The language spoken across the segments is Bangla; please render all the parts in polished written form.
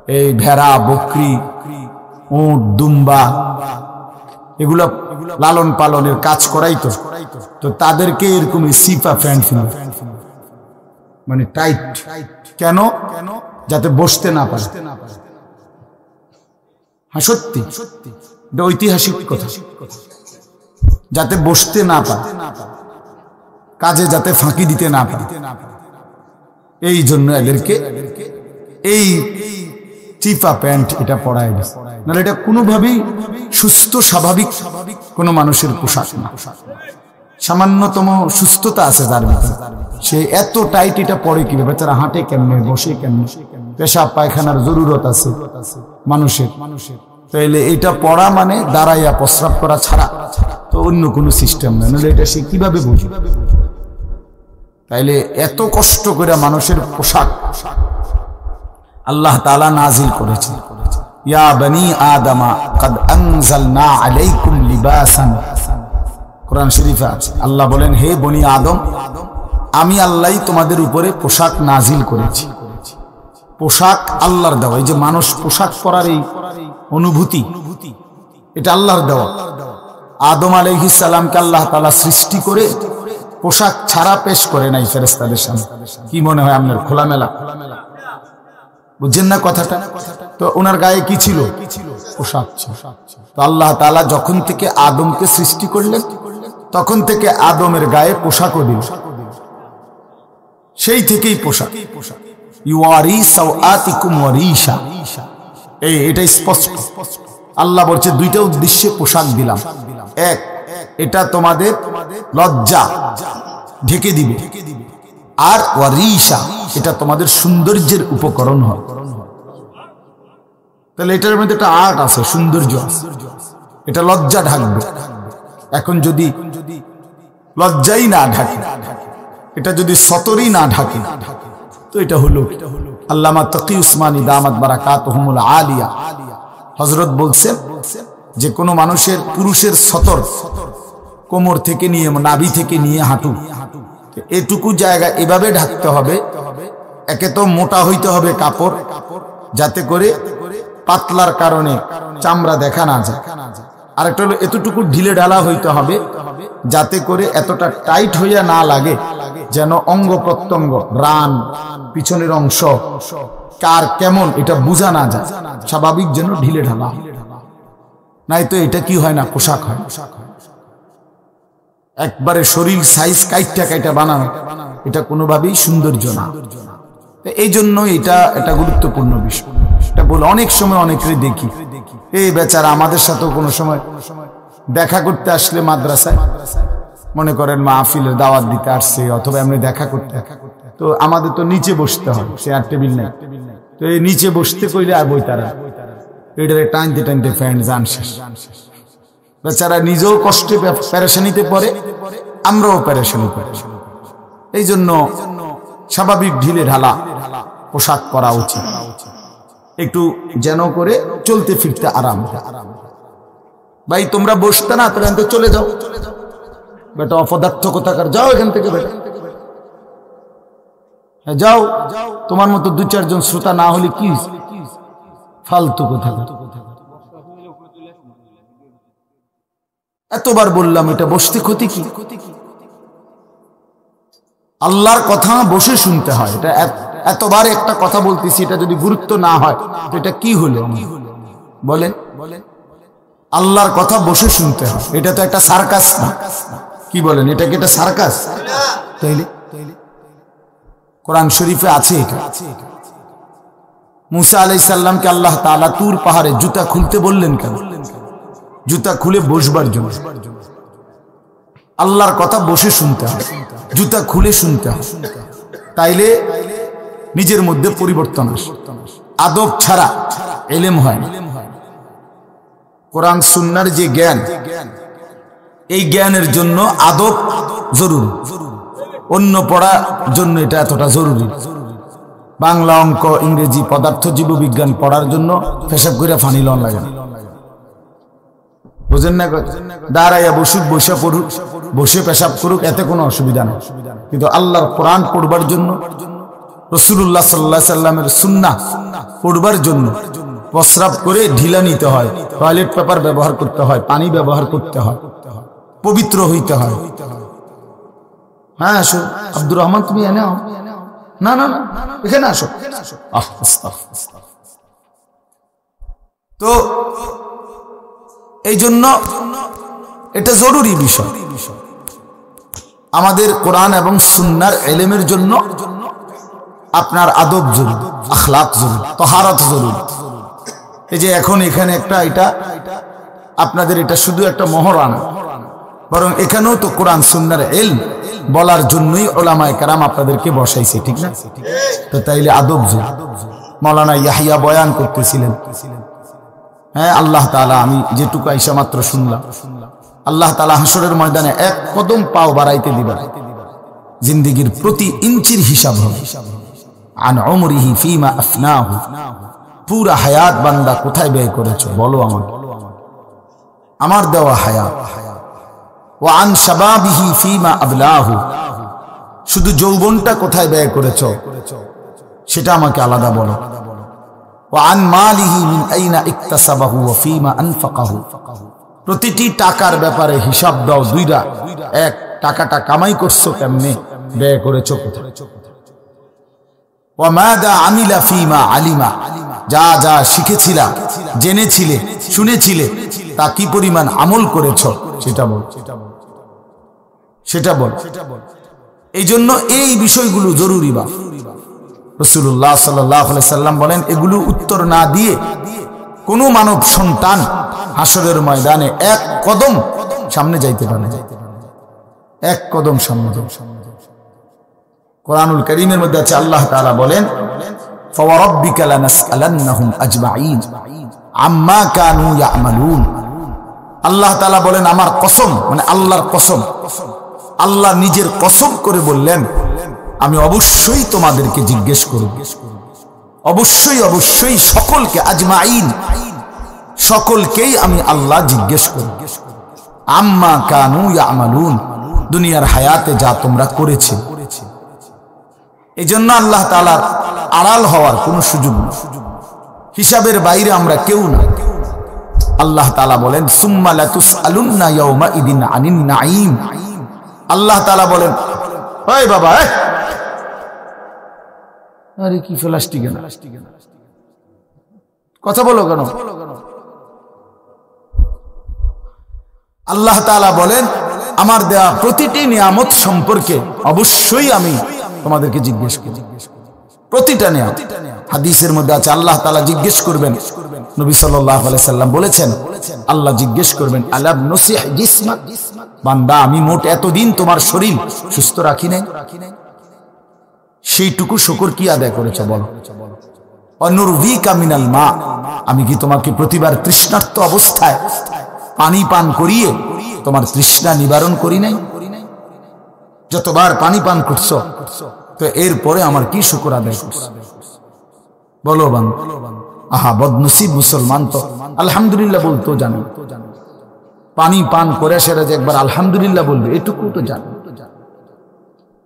এই ভেড়া বকরি উট দুম্বা এগুলা লালন পালনের কাজ করাই তো তাদেরকে এরকম সিপা প্যান্ট মানে টাইট কেন যাতে বসতে না পারে হ্যাঁ সত্যি এটা ঐতিহাসিক কথা যাতে বসতে না পারে কাজে যাতে ফাঁকি দিতে না পারে এই জন্য এদেরকে এই চিপা প্যান্ট এটা পরায় না নাহলে এটা কোনোভাবেই সুস্থ স্বাভাবিক কোনো মানুষের পোশাক না সামান্যতম সুস্থতা আছে যার ভিতরে সে এত টাইট এটা পরে কি বেচারা হাঁটে কেমনে বসে কেমনে পেশাব পায়খানার জরুরত আছে মানুষের তাইলে এটা পড়া মানে দাঁড়াইয়া প্রস্রাব করা ছাড়া তো অন্য কোনো সিস্টেম না নাহলে এটা সে কিভাবে বুঝবে তাইলে এত কষ্ট করে মানুষের পোশাক আল্লাহ তাআলা নাজিল করেছে ইয়া বনি আদমা قد انزلنا عليكم لباسا কোরআন শরীফে আছে আল্লাহ বলেন হে বনি আদম আমি আল্লাহই তোমাদের উপরে পোশাক নাজিল করেছি পোশাক আল্লাহর দেওয়া এই যে মানুষ পোশাক পরার এই অনুভূতি এটা আল্লাহর দেওয়া আদম আলাইহিস সালামকে আল্লাহ তাআলা সৃষ্টি করে পোশাক ছাড়া পেশ করে নাই ফেরেশতাদের সামনে কি মনে হয় আপনার খোলামেলা বুঝছেন না কথাটা তো ওনার গায়ে কি ছিল পোশাক ছিল তো আল্লাহ তাআলা যখন থেকে আদমকে সৃষ্টি করলেন তখন থেকে আদমের গায়ে পোশাকও দিল সেই থেকেই পোশাক ইউয়ারি সাওআতিকুম ওয়ারিশা এটা স্পষ্ট আল্লাহ বলছে দুইটা উদ্দেশ্যে পোশাক দিলাম এক এটা তোমাদের লজ্জা ঢেকে দিবে আর ওয়ারিশা এটা তোমাদের সৌন্দর্যের উপকরণ হয় তাহলে এটার মধ্যে একটা আর্ট আছে সৌন্দর্য আছে এটা লজ্জা ঢাকবে এখন যদি লজ্জাই না ঢাকে এটা যদি সতরই না ঢাকে তো এটা হলো আল্লামা তাকি উসমানী দামাত বারাকাতুহুমুল আলিয়া হযরত বলছেন যে কোনো মানুষের পুরুষের সতর কোমর থেকে নিয়ে নাভি থেকে নিয়ে হাঁটু এটুকু জায়গা এভাবে ঢাকতে হবে একে তো মোটা হইতে হবে কাপড় যাতে করে পাতলার কারণে চামড়া দেখা না যায় আরেকটা হলো এতটুকু ঢিলে ঢালা হইতে হবে যাতে করে এতটা টাইট হইয়া না লাগে যেন অঙ্গ প্রত্যঙ্গ রান পিছনের অংশ কার কেমন এটা বোঝা না যায় স্বাভাবিক যেন ঢিলে ঢালা নাই তো এটা কি হয় না পোশাক হয় একবারে শরীর সাইজ কাইটা বানানো এটা কোনোভাবেই সৌন্দর্য না এই জন্য এটা গুরুত্বপূর্ণ বিষয় এটা বলে অনেক সময় অনেকেরই দেখি এই বেচারা আমাদের সাথেও কোনো সময় দেখা করতে আসলে মাদ্রাসায় মনে করেন মাহফিলের দাওয়াত দিতে আসছে অথবা এমনি দেখা করতে তো আমাদের তো নিচে বসতে হয় চেয়ার টেবিল নেই তো এই নিচে বসতে কইলে আর বই তারা এটারে টানতে ফ্যান জান শেষ বেচারা নিজেও কষ্টে পেরেশানিতে পড়ে আমরাও পেরেশানি করি এই জন্য স্বাভাবিক ঢিলে ঢালা পোশাক পরা উচিত একটু যেন করে চলতে ফিরতে আরাম ভাই তোমরা বসতে না তাহলে চলে যাও বেটা অপদার্থ কোথাকার যাও এখান থেকে বেটা যাও তোমার মতো দু চারজন শ্রোতা না হলে কি ফালতু কোথাকার এতবার বললাম এটা বসতে ক্ষতি কি আল্লাহর কথা বসে শুনতে হয় এটা এতবার একটা কথা বলতেছি এটা যদি গুরুত্ব না হয় তো এটা কি হলো বলেন আল্লাহর কথা বসে শুনতে হয় এটা তো একটা সার্কাস না কি বলেন এটা কি একটা সার্কাস তাইলে কোরআন শরীফে আছে এটা মুসা আলাইহিস সালামকে আল্লাহ তাআলা তুর পাহাড়ে জুতা খুলতে বললেন কেন জুতা খুলে বসবার জন্য আল্লাহর কথা বসে শুনতে হয় জুতা খুলে শুনতে হয় তাইলে নিজের মধ্যে পরিবর্তন আসে আদব ছাড়া ইলম হয় না কোরআন সুন্নাহর যে জ্ঞান এই জ্ঞানের জন্য আদব জরুরি অন্য পড়ার জন্য এটা এতটা জরুরি বাংলা অঙ্ক ইংরেজি পদার্থ জীববিজ্ঞান পড়ার জন্য পেশাব করে ফানি লন লাগে না বুঝেন না দাঁড়াইয়া বসুক বসে পড়ুক বসে পেশাব করুক এতে কোনো অসুবিধা নেই কিন্তু আল্লাহর কোরআন পড়বার জন্য রাসূলুল্লাহ সাল্লাল্লাহু আলাইহি সাল্লামের সুন্নাহ পড়বার জন্য প্রস্রাব করে ঢিলা নিতে হয়, টয়লেট পেপার ব্যবহার করতে হয়, পানি ব্যবহার করতে হয়, পবিত্র হইতে হয়। হ্যাঁ আসো আব্দুর রহমান, তুমি এনে আও। না না না, এখানে আসো। তো এই জন্য এটা জরুরি বিষয়। আমাদের কোরআন এবং সুন্নাহর ইলমের জন্য আপনার আদব জরুরি, আখলাক জরুরি, তাহারাত জরুরি। এই যে এখন এখানে একটা, এটা আপনাদের এটা শুধু একটা মহরানা, বরং এখানেও তো কোরআন সুন্নাহর ইলম বলার জন্যই উলামায়ে কেরাম আপনাদেরকে বসাইছে, ঠিক না? তো তাইলে আদব জরুরি। মাওলানা ইয়াহিয়া বয়ান করতেছিলেন, হ্যাঁ আল্লাহ তাআলা, আমি যেটুকু আইসা মাত্র শুনলাম, আল্লাহ তাআলা হাসরের ময়দানে এক কদম পাও বাড়াইতে দিবেন, জিন্দেগীর প্রতি ইঞ্চির হিসাব হবে। আন উমরিহি ফিমা আফনাহু, পুরা হায়াত বান্দা কোথায় ব্যয় করেছো বলো আমাকে, আমার দেওয়া হায়াত। ওয়া আন শাবাবিহি ফিমা আবলাহু, শুধু যৌবনটা কোথায় ব্যয় করেছো সেটা আমাকে আলাদা বলো। ওয়া আন মালিহি মিন আইনা ইকতাসাবাহু ওয়া ফিমা আনফাকাহু, প্রতিটি টাকার ব্যাপারে হিসাব দাও দুইটা। এক, টাকাটা কামাই করছো কেমনে, ব্যয় করেছো কোথায়। ওয়া মাদা আমিলা ফিমা আলিমা, যা যা শিখেছিলা, জেনেছিলে, শুনেছিলে, তা কি পরিমাণ আমল করেছো সেটা বল, সেটা বল। এই জন্য এই বিষয়গুলো জরুরি। বা রাসূলুল্লাহ সাল্লাল্লাহু আলাইহি সাল্লাম বলেন, এগুলো উত্তর না দিয়ে কোনো মানব সন্তান হাসরের ময়দানে এক কদম সামনে যাইতে পারে না, এক কদম সামনে। কোরআনুল কারীমের মধ্যে আছে, আল্লাহ তাআলা বলেন, ফাওয়ারাব্বিকা লানাসআলান্নাহুম আজমাইন আম্মা কানু ইয়ামালুন। আল্লাহ তাআলা বলেন, আমার কসম, মানে আল্লাহর কসম, আল্লাহ নিজের কসম করে বললেন, আমি অবশ্যই তোমাদেরকে জিজ্ঞেস করব, অবশ্যই অবশ্যই সকলকে, আজমাইন, সকলকেই আমি আল্লাহ জিজ্ঞেস করব, আম্মা কানু ইয়ামালুন, দুনিয়ার হায়াতে যা তোমরা করেছে। এই জন্য আল্লাহ তাআলার আড়াল হওয়ার কোনো সুযোগ নেই, হিসাবের বাইরে আমরা কেউ না। আল্লাহ তাআলা বলেন, সুম্মা লাতুসআলুন্না ইয়াওমা ইদিন আনিন নাঈম। আল্লাহ তাআলা বলেন, ওই বাবা, আরে কি প্লাস্টিক, কথা বলো কেন? আল্লাহ তাআলা বলেন, আমার দেয়া প্রতিটি নিয়ামত সম্পর্কে অবশ্যই আমি তোমাদেরকে জিজ্ঞেস করব, প্রতিটা নিয়ামত। হাদিসের মধ্যে আছে, আল্লাহ তাআলা জিজ্ঞেস করবেন, নবী সাল্লাল্লাহু আলাইহি সাল্লাম বলেছেন, আল্লাহ জিজ্ঞেস করবেন, আলাম নুসিহ জিসমাক, বান্দা আমি মোট এতদিন তোমার শরীর সুস্থ রাখি নাই, সেইটুকু শুকর কি আদায় করেছো বলো। অনুরভিকা মিনাল মা, আমি কি তোমাকে প্রতিবার তৃষ্ণার্ত অবস্থায় পানি পান করিয়ে তোমার তৃষ্ণা নিবারণ করি নাই? যতবার পানি পান করছো, তো এরপরে আমার কি শুকর আদায় করছো বলো বান্দা। আহা বদনসিব মুসলমান তো আলহামদুলিল্লাহ বলতো জানে, পানি পান করে সেরা যে একবার আলহামদুলিল্লাহ বলবে, এটুকু তো জান,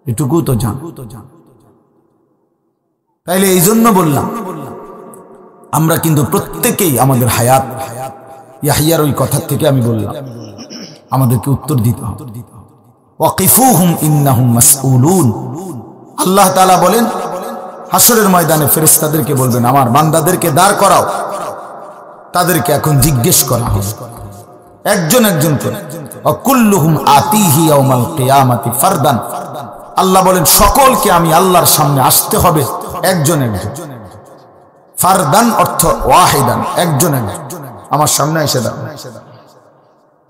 এটুকু তো জান। তাইলে এই জন্য বললাম, আমরা কিন্তু প্রত্যেকেই আমাদের হায়াত, ইয়াহিয়ার ওই কথা থেকে আমি বললাম, আমাদেরকে উত্তর দিতে হবে। ওয়াকিফুহুম ইন্নাহুম মাসউলুন। আল্লাহ তাআলা বলেন, হাসরের ময়দানে ফেরেশতাদেরকে বলবেন, আমার বান্দাদেরকে দাঁড় করাও, তাদেরকে এখন জিজ্ঞেস করা হবে একজন একজন করে। ওয়াকুল্লুহুম আতিহি ইয়াউমাল কিয়ামাতি ফারদান। আল্লাহ বলেন, সকলকে আমি আল্লাহর সামনে আসতে হবে একজন একজন। ফারদান অর্থ ওয়াহিদান, একজন একজন। আমার সামনে এসে দাও,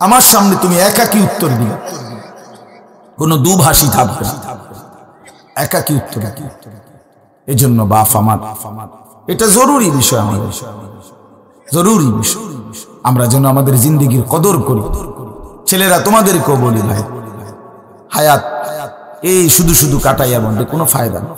আমার সামনে তুমি একাকী উত্তর দিবে, কোনো দুভাষী থাকবে না, একাকী উত্তর। এই জন্য বাপ আমার, এটা জরুরি বিষয়, আমাদের জরুরি বিষয়। আমরা যেন আমাদের জিন্দেগির কদর করি। ছেলেরা তোমাদেরকেও বলি, ভাই হায়াত এই শুধু শুধু কাটাইয়া বন্ধে কোনো ফায়দা না।